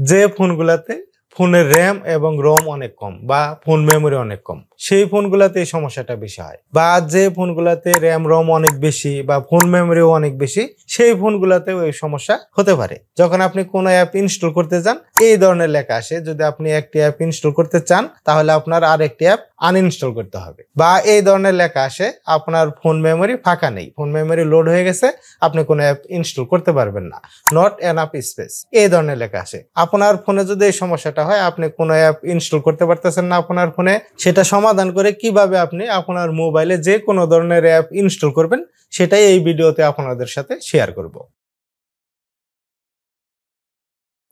যে ফোনগুলোতে ফোনের র্যাম এবং রম অনেক কম বা ফোন মেমোরি অনেক কম, সেই ফোনগুলোতে এই সমস্যাটা বেশি হয়। বা যে ফোনগুলোতে র্যাম রম অনেক বেশি বা ফোন মেমোরিও অনেক বেশি, সেই ফোনগুলোতেও এই সমস্যা হতে পারে। যখন আপনি কোনো অ্যাপ ইনস্টল করতে যান, এই ধরনের লেখা আসে, যদি আপনি একটি অ্যাপ ইনস্টল করতে চান তাহলে আপনার আরেকটি অ্যাপ আনইনস্টল করতে হবে। বা এই ধরনের লেখা আসে, আপনার ফোন মেমোরি ফাঁকা নেই, ফোন মেমোরি লোড হয়ে গেছে, আপনি কোনো অ্যাপ ইনস্টল করতে পারবেন না, নট এনাফ স্পেস, এই ধরনের লেখা আসে। আপনার ফোনে যদি এই সমস্যাটা হয়, আপনি কোনো অ্যাপ ইনস্টল করতে পারতেছেন না আপনার ফোনে, সেটা সমাধান করে কিভাবে আপনি আপনার মোবাইলে যে কোনো ধরনের অ্যাপ ইনস্টল করবেন, সেটাই এই ভিডিওতে আপনাদের সাথে শেয়ার করব।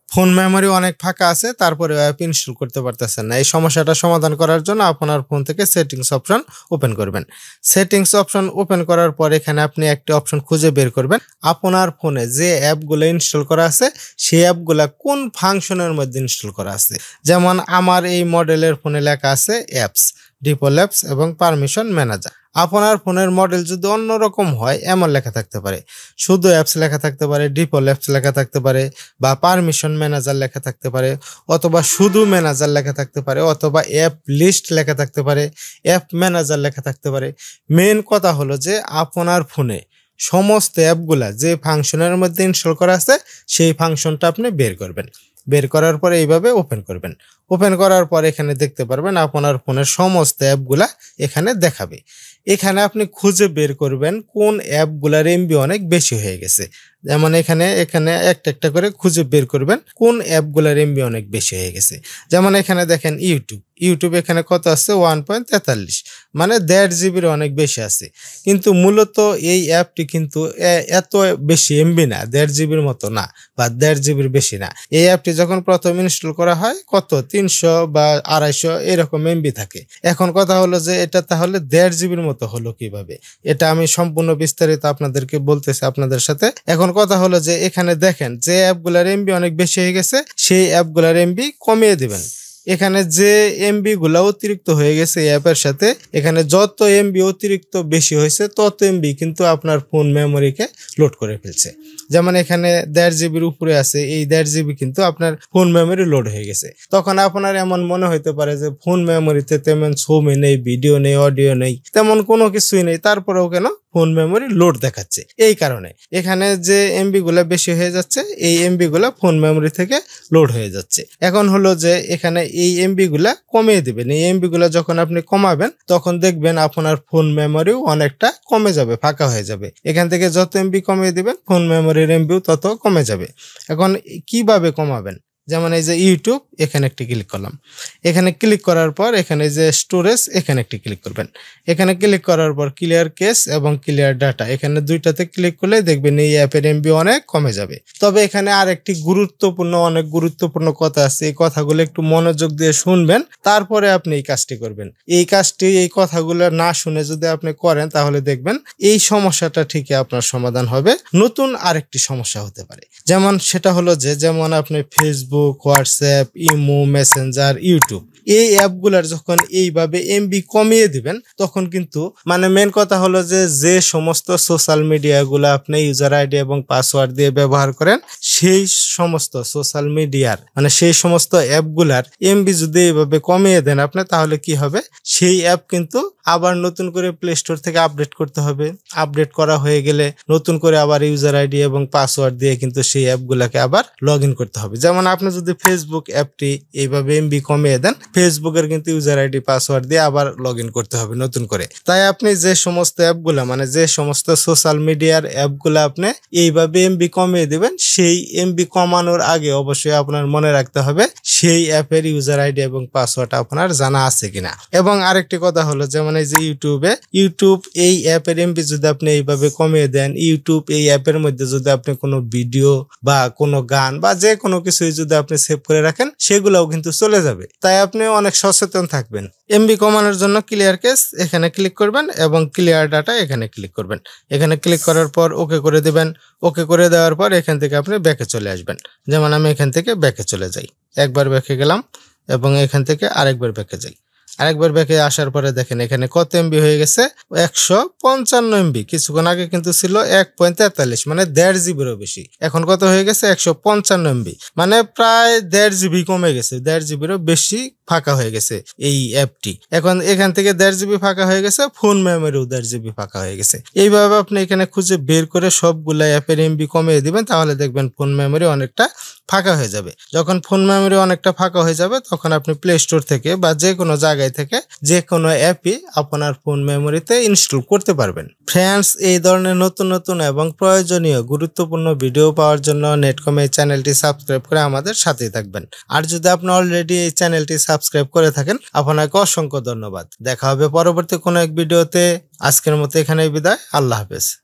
ফোন মেমোরি অনেক ফাঁকা আছে, তারপরে অ্যাপ ইনস্টল করতে পারতেছেন না। এই সমস্যাটা সমাধান করার জন্য আপনার ফোন থেকে সেটিংস অপশন ওপেন করবেন। সেটিংস অপশন ওপেন করার পর এখানে আপনি একটি অপশন খুঁজে বের করবেন। আপনার ফোনে যে অ্যাপগুলো ইনস্টল করা আছে, সেই অ্যাপগুলো কোন ফাংশনের মধ্যে ইনস্টল করা আছে। যেমন আমার এই মডেলের ফোনে লেখা আছে অ্যাপস, ডিফল্ট অ্যাপস এবং পারমিশন ম্যানেজার। আপনার ফোনের মডেল যদি অন্যরকম হয়, এমন লেখা থাকতে পারে, শুধু অ্যাপস লেখা থাকতে পারে, ডিফল্ট অ্যাপস লেখা থাকতে পারে, বা পারমিশন ম্যানেজার লেখা থাকতে পারে, অথবা শুধু ম্যানেজার লেখা থাকতে পারে, অথবা অ্যাপ লিস্ট লেখা থাকতে পারে, অ্যাপ ম্যানেজার লেখা থাকতে পারে। মেন কথা হলো যে আপনার ফোনে সমস্ত অ্যাপগুলা যে ফাংশনের মধ্যে ইনস্টল করা আছে, সেই ফাংশনটা আপনি বের করবেন। বের করার পরে এইভাবে ওপেন করবেন। ওপেন করার পর এখানে দেখতে পারবেন আপনার ফোনের সমস্ত অ্যাপগুলা এখানে দেখাবে। এখানে আপনি খুঁজে বের করবেন কোন অ্যাপগুলার এমবি অনেক বেশি হয়ে গেছে। যেমন এখানে একটা একটা করে খুঁজে বের করবেন কোন অ্যাপগুলার এমবি অনেক বেশি হয়ে গেছে। যেমন এখানে দেখেন ইউটিউব এখানে কত আছে, 1.43, মানে 1.5 জিবির অনেক বেশি আছে। কিন্তু মূলত এই অ্যাপটি কিন্তু এত বেশি এমবি না, 1.5 জিবির মতো না, বা 1.5 জিবির বেশি না। এই অ্যাপটি যখন প্রথম ইনস্টল করা হয়, কত 300 বা 250 এরকম এমবি থাকে। এখন কথা হলো যে এটা তাহলে 1.5 জিবির মতো হলো কিভাবে, এটা আমি সম্পূর্ণ বিস্তারিত আপনাদেরকে বলতেছি আপনাদের সাথে। এখন কথা হলো যে এখানে দেখেন যে অ্যাপগুলার এমবি অনেক বেশি হয়ে গেছে, সেই অ্যাপগুলার এমবি কমিয়ে দিবেন। এখানে যে এমবি গুলা অতিরিক্ত হয়ে গেছে এই অ্যাপের সাথে, এখানে যত এমবি অতিরিক্ত বেশি হয়েছে, তত এমবি কিন্তু আপনার ফোন মেমোরিকে লোড করে ফেলছে। যেমন এখানে 1.5 জিবির উপরে আছে, এই 1.5 জিবি কিন্তু আপনার ফোন মেমোরি লোড হয়ে গেছে। তখন আপনার এমন মনে হইতে পারে যে ফোন মেমোরিতে তেমন ছবি নেই, ভিডিও নেই, অডিও নেই, তেমন কোনো কিছুই নেই, তারপরেও কেন ফোন মেমোরি লোড দেখাচ্ছে? এই কারণে এখানে যে এমবি গুলা বেশি হয়ে যাচ্ছে, এই এমবি গুলা ফোন মেমোরি থেকে লোড হয়ে যাচ্ছে। এখন হলো যে এখানে এই এমবি গুলা কমিয়ে দিবেন। এই এমবি গুলা যখন আপনি কমাবেন, তখন দেখবেন আপনার ফোন মেমোরিও অনেকটা কমে যাবে, ফাঁকা হয়ে যাবে। এখান থেকে যত এমবি কমিয়ে দিবেন, ফোন মেমোরির এমবিও তত কমে যাবে। এখন কিভাবে কমাবেন? যেমন এই যে ইউটিউব, এখানে একটি ক্লিক করলাম। এখানে ক্লিক করার পর এখানে যে স্টোরেজ, এখানে একটি ক্লিক করবেন। এখানে ক্লিক করার পর ক্লিয়ার কেস এবং ক্লিয়ার ডাটা, এখানে দুইটাতে ক্লিক করলে দেখবেন এই অ্যাপের এমবি অনেক কমে যাবে। তবে এখানে আর একটি অনেক গুরুত্বপূর্ণ কথা আছে, এই কথাগুলো একটু মনোযোগ দিয়ে শুনবেন, তারপরে আপনি এই কাজটি করবেন। এই কথাগুলো না শুনে যদি আপনি করেন, তাহলে দেখবেন এই সমস্যাটা ঠিকই আপনার সমাধান হবে। নতুন আরেকটি সমস্যা হতে পারে, যেমন সেটা হলো যে, যেমন আপনি Facebook, WhatsApp, imo, Messenger, YouTube, এই অ্যাপগুলার যখন এইভাবে এমবি কমিয়ে দিবেন, তখন কিন্তু মেন কথা হলো যে সমস্ত সোশ্যাল মিডিয়াগুলো আপনি ইউজার আইডি এবং পাসওয়ার্ড দিয়ে ব্যবহার করেন, সেই সমস্ত সোশ্যাল মিডিয়ার সেই সমস্ত অ্যাপগুলার এমবি যদি এইভাবে কমিয়ে দেন আপনি, তাহলে কি হবে, সেই অ্যাপ কিন্তু আবার নতুন করে প্লে স্টোর থেকে আপডেট করতে হবে। আপডেট করা হয়ে গেলে নতুন করে আবার ইউজার আইডি এবং পাসওয়ার্ড দিয়ে কিন্তু সেই অ্যাপগুলোকে আবার লগ ইন করতে হবে। যেমন আপনি যদি ফেসবুক অ্যাপটি এইভাবে এমবি কমিয়ে দেন, ফেসবুকের কিন্তু ইউজার আইডি পাসওয়ার্ড দিয়ে আবার লগ ইন করতে হবে নতুন করে। তাই আপনি যে সমস্ত অ্যাপগুলা যে সমস্ত সোশ্যাল মিডিয়ার অ্যাপগুলা আপনি এইভাবে এমবি কমিয়ে দিবেন, সেই এমবি কমানোর আগে অবশ্যই আপনার মনে রাখতে হবে সেই অ্যাপের ইউজার আইডি এবং পাসওয়ার্ড আপনার জানা আছে কিনা। এবং আরেকটি কথা হলো, যেমন এই যে ইউটিউব এই অ্যাপের এমবি যদি আপনি এইভাবে কমিয়ে দেন, ইউটিউব এই অ্যাপের মধ্যে যদি আপনি কোনো ভিডিও বা কোনো গান বা যে কোনো কিছুই যদি আপনি সেভ করে রাখেন, সেগুলোও কিন্তু চলে যাবে। তাই আপনি অনেক সচেতন থাকবেন। এমবি কমানোর জন্য ক্লিয়ার কেস এখানে ক্লিক করবেন এবং ক্লিয়ার ডাটা এখানে ক্লিক করবেন। এখানে ক্লিক করার পর ওকে করে দিবেন। ওকে করে দেওয়ার পর এখান থেকে আপনি ব্যাকে চলে আসবেন। যেমন আমি এখান থেকে ব্যাকে চলে যাই, একবার ব্যাকে গেলাম এবং এখান থেকে আরেকবার ব্যাকে যাই। আরেকবার ব্যাকে আসার পরে দেখেন এখানে কত এমবি হয়ে গেছে, 155 এমবি। কিছুক্ষণ আগে কিন্তু ছিল 1.43, মানে 1.5 জিবিরও বেশি। এখন কত হয়ে গেছে, 155 এমবি, মানে প্রায় 1.5 জিবি কমে গেছে, 1.5 জিবিরও বেশি ফাঁকা হয়ে গেছে এই অ্যাপটি। এখন এখান থেকে 1.5 জিবি ফাঁকা হয়ে গেছে, ফোন মেমোরিও 1.5 জিবি ফাঁকা হয়ে গেছে। এইভাবে আপনি এখানে খুঁজে বের করে সবগুলা অ্যাপের এমবি কমিয়ে দিবেন, তাহলে দেখবেন ফোন মেমোরি অনেকটা ফাঁকা হয়ে যাবে। যখন ফোন মেমোরি অনেকটা ফাঁকা হয়ে যাবে তখন আপনি প্লে স্টোর থেকে বা যে কোনো জায়গায় থেকে যে কোনো অ্যাপই আপনার ফোন মেমোরিতে ইনস্টল করতে পারবেন। ফ্রেন্ডস, এই ধরনের নতুন নতুন এবং প্রয়োজনীয় গুরুত্বপূর্ণ ভিডিও পাওয়ার জন্য নেটকম এই চ্যানেলটি সাবস্ক্রাইব করে আমাদের সাথেই থাকবেন। আর যদি আপনি অলরেডি এই চ্যানেলটি সাবস্ক্রাইব করে থাকেন, আপনাকে অসংখ্য ধন্যবাদ। দেখা হবে পরবর্তী কোনো এক ভিডিওতে। আজকের মতো এখানেই বিদায়। আল্লাহ হাফেজ।